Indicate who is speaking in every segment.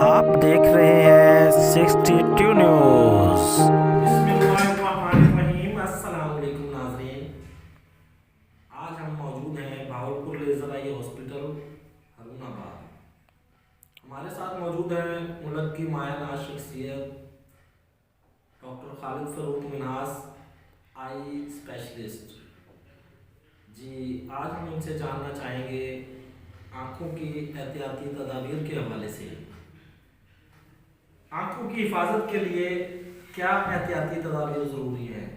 Speaker 1: آپ دیکھ رہے ہیں 62 نیوز۔
Speaker 2: بسمillahirrahmanirrahim۔ السلام علیکم ناظرین، آج ہم موجود ہیں بہاولپور لیزر آئی ہاسپٹل ہارون آباد۔ ہمارے ساتھ موجود ہیں ملک کی مایہ ناز شخصیت ڈاکٹر خالد فروخ منہاس، آئی اسپیشلسٹ۔ جی آج ہم ان سے جاننا چاہیں گے آنکھوں کی احتیاطی تدابیر کے حوالے سے، آنکھوں کی حفاظت کے لیے کیا احتیاطی تدابیر ضروری ہیں؟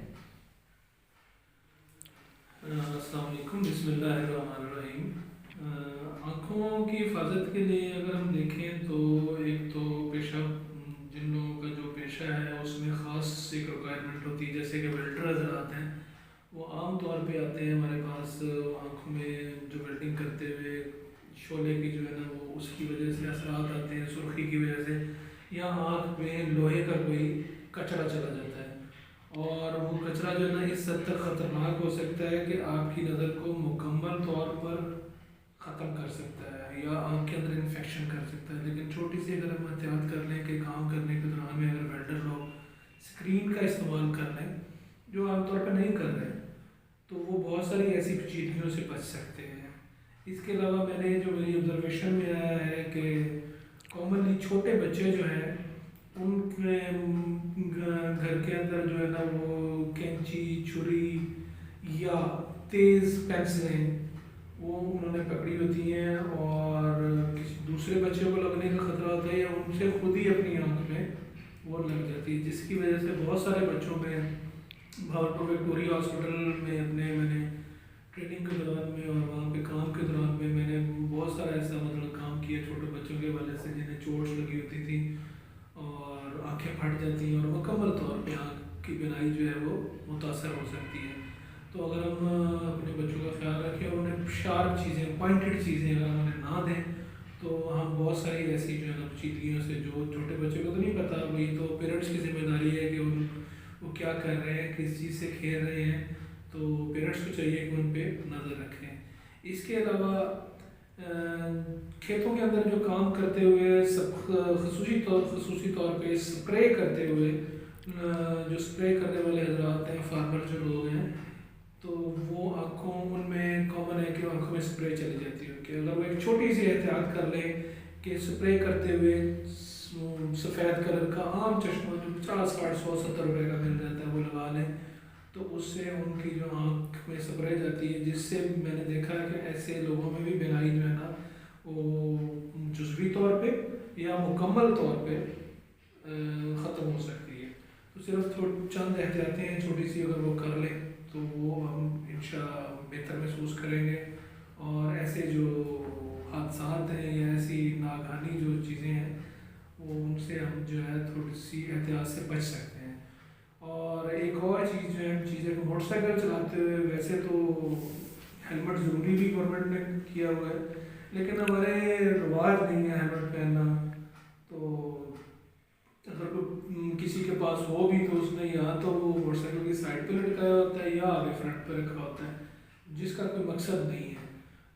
Speaker 3: السلام علیکم، بسم اللہ الرحمن الرحیم۔ آنکھوں کی حفاظت کے لیے اگر ہم دیکھیں تو ایک تو پیشہ، جن لوگوں کا جو پیشہ ہے اس میں خاص ایک ریکوائرمنٹ ہوتی ہے، جیسے کہ ویلڈر حضرات ہیں، وہ عام طور پہ آتے ہیں ہمارے پاس آنکھوں میں جو ویلڈنگ کرتے ہوئے شعلے کی جو ہے نا وہ اس کی وجہ سے اثرات آتے ہیں، سرخی کی وجہ سے، یا آنکھ میں لوہے کا کوئی کچرا چلا جاتا ہے، اور وہ کچرا جو ہے نا اس حد تک خطرناک ہو سکتا ہے کہ آپ کی نظر کو مکمل طور پر ختم کر سکتا ہے یا آنکھ کے اندر انفیکشن کر سکتا ہے۔ لیکن چھوٹی سی اگر ہم احتیاط کر لیں کہ کام کرنے کے دوران میں اگر ویلڈر لوگ اسکرین کا استعمال کر لیں جو عام طور پہ نہیں کر رہے، تو وہ بہت ساری ایسی پیچیدگیوں سے بچ سکتے ہیں۔ اس کے علاوہ میں نے جو میری آبزرویشن میں آیا ہے کہ کامنلی چھوٹے بچے جو ہیں ان کے گھر کے اندر جو ہے نا وہ کینچی، چھری یا تیز پینسلیں وہ انہوں نے پکڑی ہوتی ہیں، اور کسی دوسرے بچے کو لگنے کا خطرہ ہوتا ہے یا ان سے خود ہی اپنی آنکھ میں وہ لگ جاتی ہے، جس کی وجہ سے بہت سارے بچوں میں بھاولپور وکٹوریہ ہاسپٹل میں میں نے ٹریننگ کے دوران میں اور وہاں پہ کام کے دوران میں نے بہت سارا ایسا کام کیا چھوٹے بچوں کے حوالے سے جنہیں چوٹس لگی ہوتی تھی اور آنکھیں پھٹ جاتی ہیں اور مکمل طور پہ آنکھ کی بینائی جو ہے وہ متاثر ہو سکتی ہے۔ تو اگر ہم اپنے بچوں کا خیال رکھیں اور انہیں شارپ چیزیں، پوائنٹڈ چیزیں اگر ہم انہیں نہ دیں تو ہم بہت ساری ایسی جو ہے نا پیچیدگیوں سے، جو چھوٹے بچے کو تو نہیں پتہ، وہی تو پیرنٹس کی ذمہ داری ہے کہ وہ کیا کر رہے ہیں، کس چیز سے کھیل رہے ہیں، تو پیرنٹس کو چاہیے کہ ان پہ نظر رکھیں۔ اس کے علاوہ کھیتوں کے اندر جو کام کرتے ہوئے خصوصی طور پہ اسپرے کرتے ہوئے، جو اسپرے کرنے والے حضرات ہیں، فارمر جو لوگ ہیں، تو وہ آنکھوں ان میں کامن ہے کہ آنکھوں میں اسپرے چلی جاتی ہے، کہ اگر وہ ایک چھوٹی سی احتیاط کر لیں کہ اسپرے کرتے ہوئے سفید کلر کا عام چشمہ جو 50 60 100 70 روپے کا مل جاتا ہے وہ لگا لیں، تو اس سے ان کی جو آنکھ میں اسپرے جاتی ہے، جس سے میں نے دیکھا ہے کہ ایسے لوگوں میں بھی بینائی جو ہے نا وہ جزوی طور پہ یا مکمل طور پہ ختم ہو سکتی ہے۔ تو صرف چند احتیاطیں ہیں چھوٹی سی، اگر وہ کر لیں تو وہ ہم انشاءاللہ بہتر محسوس کریں گے، اور ایسے جو حادثات ہیں یا ایسی ناگہانی جو چیزیں ہیں وہ ان سے ہم جو ہے تھوڑی سی احتیاط سے بچ سکتے ہیں۔ اور ایک اور چیز جو ہے کہ موٹر سائیکل چلاتے ہوئے ویسے تو ہیلمٹ ضروری بھی گورنمنٹ نے کیا ہوا ہے، لیکن ہمارے رواج نہیں ہے ہیلمٹ پہننا، تو اگر کسی کے پاس ہو بھی تو اس نے یا تو وہ موٹر سائیکل کی سائڈ پہ لٹکایا ہوتا ہے یا آگے فرنٹ پہ رکھا ہوتا ہے، جس کا کوئی مقصد نہیں ہے۔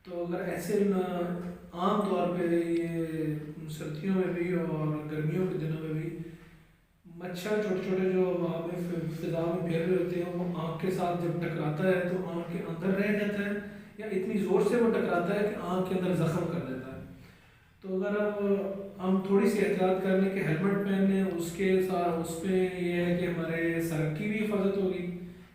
Speaker 3: تو اگر ایسے عام طور پہ یہ سردیوں میں بھی اور گرمیوں کے دنوں میں بھی مچھر چھوٹے چھوٹے جو ہوا میں فضا میں پھیر رہے ہوتے ہیں، وہ آنکھ کے ساتھ جب ٹکراتا ہے تو آنکھ کے اندر رہ جاتا ہے، یا اتنی زور سے وہ ٹکراتا ہے کہ آنکھ کے اندر زخم کر دیتا ہے۔ تو اگر ہم تھوڑی سی احتیاط کر لیں کہ ہیلمٹ پہن لیں، اس کے ساتھ اس پہ یہ ہے کہ ہمارے سر کی بھی حفاظت ہوگی،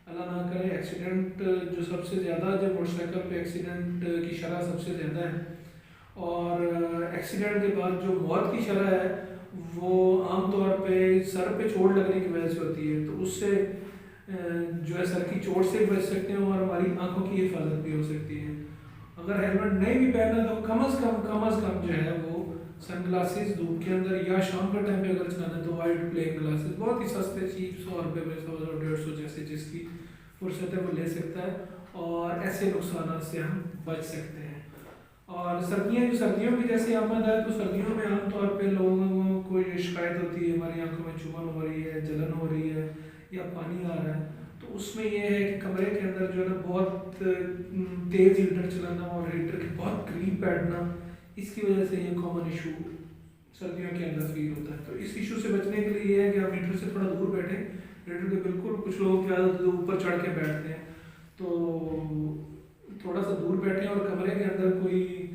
Speaker 3: اللہ نہ کرے ایکسیڈنٹ جو سب سے زیادہ جب موٹر سائیکل پہ ایکسیڈنٹ کی شرح سب سے زیادہ ہے، اور ایکسیڈنٹ کے بعد جو موت کی شرح ہے وہ عام طور پہ سر پہ چوٹ لگنے کی وجہ سے ہوتی ہے، تو اس سے جو ہے سر کی چوٹ سے بچ سکتے ہیں اور ہماری آنکھوں کی حفاظت بھی ہو سکتی ہے۔ اگر ہیلمٹ نہیں بھی پہننا تو کم از کم جو ہے وہ سن گلاسز دھوپ کے اندر یا شام کے ٹائم پہ اگر چلانا ہے تو وائٹ پلین گلاسز بہت ہی سستے چیپ 100 روپے میں 100 150 جیسے جس کی فرصت ہے وہ لے سکتا ہے، اور ایسے نقصانات سے ہم بچ سکتے ہیں۔ اور سردیوں کی جیسے آمد ہے تو سردیوں میں عام طور پہ لوگوں کو یہ شکایت ہوتی ہے ہماری آنکھوں میں چبھن ہو رہی ہے، جلن ہو رہی ہے یا پانی آ رہا ہے، تو اس میں یہ ہے کہ کمرے کے اندر جو ہے نا بہت تیز ہیٹر چلانا اور ہیٹر کے بہت قریب بیٹھنا، اس کی وجہ سے یہ کامن ایشو سردیوں کے اندر فیل ہوتا ہے. تو اس ایشو سے بچنے کے لیے یہ ہے کہ آپ ہیٹر سے تھوڑا دور بیٹھیں. ہیٹر کے بالکل کچھ لوگوں کی عادت اوپر چڑھ کے بیٹھتے ہیں, تو تھوڑا سا دور بیٹھیں اور کمرے کے اندر کوئی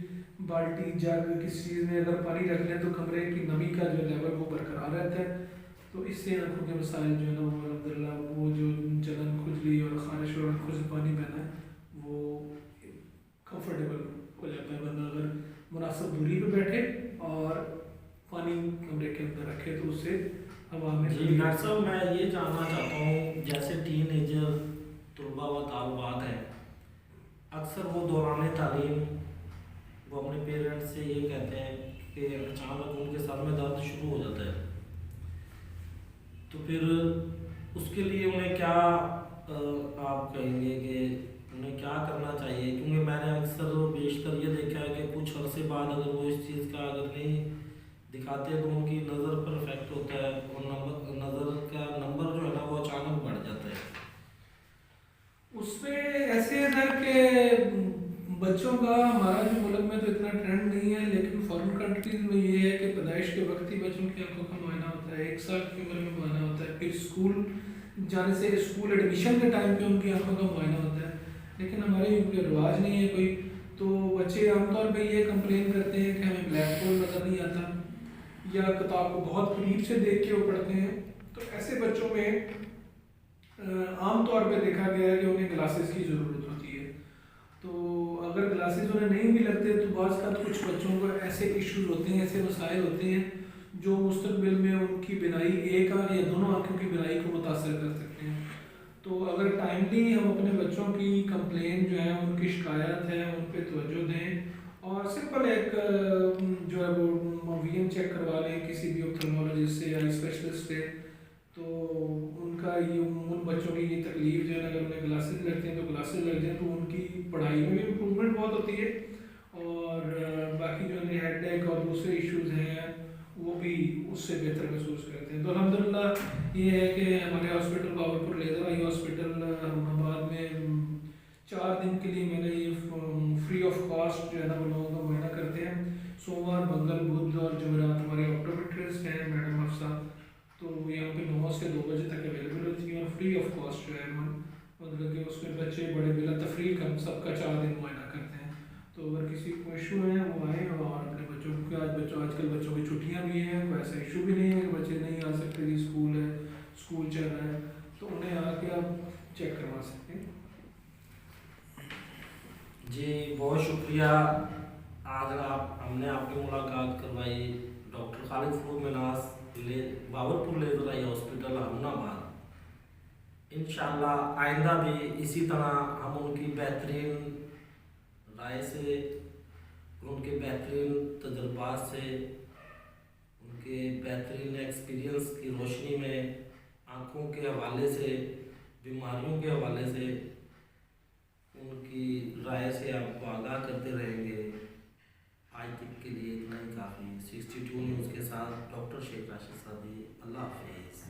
Speaker 3: بالٹی جگ کسی چیز میں اگر پانی رکھ لیں تو کمرے کی نمی کا جو لیول وہ برقرار رہتا ہے. تو اس سے آنکھوں کے مسائل جو ہے نا وہ الحمدللہ وہ جو جلن کھجلی اور خارش اور آنکھوں سے پانی بہنا ہے وہ کمفرٹیبل ہو جاتا ہے. ورنہ اگر مناسب دوری پہ بیٹھے اور پانی کمرے کے اندر رکھے تو اس سے ہوا میں
Speaker 2: جی ڈاکٹر صاحب میں یہ جاننا چاہتا ہوں, جیسے ٹین ایجر طلباء و طالبات ہیں, اکثر وہ دوران تعلیم وہ اپنے پیرنٹس سے یہ کہتے ہیں کہ اچانک ان کے سر میں درد شروع ہو جاتا ہے, تو پھر اس کے لیے انہیں کیا آپ کہیں گے کہ انہیں کیا کرنا چاہیے؟ کیونکہ میں نے اکثر بیشتر یہ دیکھا ہے کہ کچھ عرصے بعد اگر وہ اس چیز کا اگر نہیں دکھاتے تو ان کی نظر پر افیکٹ ہوتا ہے اور نظر کا نمبر جو ہے نا وہ اچانک بڑھ جاتا ہے.
Speaker 3: اس میں ایسے ہے کہ بچوں کا ہمارا جو ملک میں تو اتنا ٹرینڈ نہیں ہے, لیکن فارن کنٹریز میں یہ ہے کہ پیدائش کے وقت ہی بچوں کی آنکھوں کا معائنہ ہوتا ہے, 1 سال کی عمر میں معائنہ ہوتا ہے, پھر اسکول جانے سے اسکول ایڈمیشن کے ٹائم پہ ان کی آنکھوں کا معائنہ ہوتا ہے. لیکن ہمارے ان کے رواج نہیں ہے کوئی, تو بچے عام طور پہ یہ کمپلین کرتے ہیں کہ ہمیں بلیک بورڈ نظر نہیں آتا یا کتاب کو بہت قریب سے دیکھ کے وہ پڑھتے ہیں. تو ایسے بچوں میں عام طور پہ دیکھا گیا ہے کہ انہیں گلاسز کی ضرورت ہوتی ہے. تو اگر گلاسز انہیں نہیں بھی لگتے تو بعض کا کچھ بچوں کو ایسے ایشوز ہوتے ہیں, ایسے مسائل ہوتے ہیں جو مستقبل میں ان کی بینائی ایک آنکھ یا دونوں آنکھوں کی بینائی کو متاثر کر سکتے ہیں. تو اگر ٹائملی ہم اپنے بچوں کی کمپلین جو ہے ان کی شکایت ہے ان پہ توجہ دیں اور سمپل ایک جو ہے وہ وی ایم چیک کروا لیں کسی بھی آپتھلمولوجسٹ سے یا اسپیشلسٹ سے, تو ان کا یہ ان بچوں کی یہ تکلیف جو ہے اگر انہیں گلاسز لگتے ہیں تو گلاسز لگ جائیں تو ان کی پڑھائی میں بھی امپرومنٹ بہت ہوتی ہے, اور باقی جو انہیں ہیڈ ایک اور دوسرے ایشوز ہیں وہ بھی اس سے بہتر محسوس کرتے ہیں. تو الحمدللہ یہ ہے کہ ہمارے ہاسپٹل باورپور لیزر آئی ہاسپٹل احمد آباد میں 4 دن کے لیے میں نے یہ فری آف کاسٹ جو ہے نا وہ لوگوں کا معائنہ کرتے ہیں. سوموار, منگل, بدھ اور جمعرات ہمارے آپٹومیٹرسٹ ہیں میڈم حفصہ, تو یہاں پہ 9 سے 2 بجے تک اویلیبل ہوتی ہیں اور فری آف کاسٹ جو ہے مطلب کہ اس میں بچے بڑے بلا تفریق ہم سب کا 4 دن معائنہ کرتے ہیں. تو اگر کسی کو ایشو ہے وہ آئیں اور اپنے بچوں کو, آج کل بچوں کی چھٹیاں بھی ہیں, کوئی ایسا ایشو بھی نہیں ہے کہ بچے نہیں آ سکتے کہ اسکول ہے, اسکول چل رہا ہے, تو انہیں آ کے آپ چیک کروا سکتے ہیں.
Speaker 2: جی بہت شکریہ, آج ہم نے آپ کی ملاقات کروائی ڈاکٹر خالد فروغ مناس باورپور لیزر آئی ہاسپٹل ہارون آباد. انشاءاللہ آئندہ بھی اسی طرح ہم ان کی بہترین رائے سے, ان کے بہترین تجربات سے, ان کے بہترین ایکسپیرینس کی روشنی میں آنکھوں کے حوالے سے, بیماریوں کے حوالے سے ان کی رائے سے آپ کو آگاہ کرتے رہیں گے. آج تک کے لیے اتنا ہی کافی. 62 نیوز کے ساتھ ڈاکٹر شیخ راشد صادی. اللہ حافظ.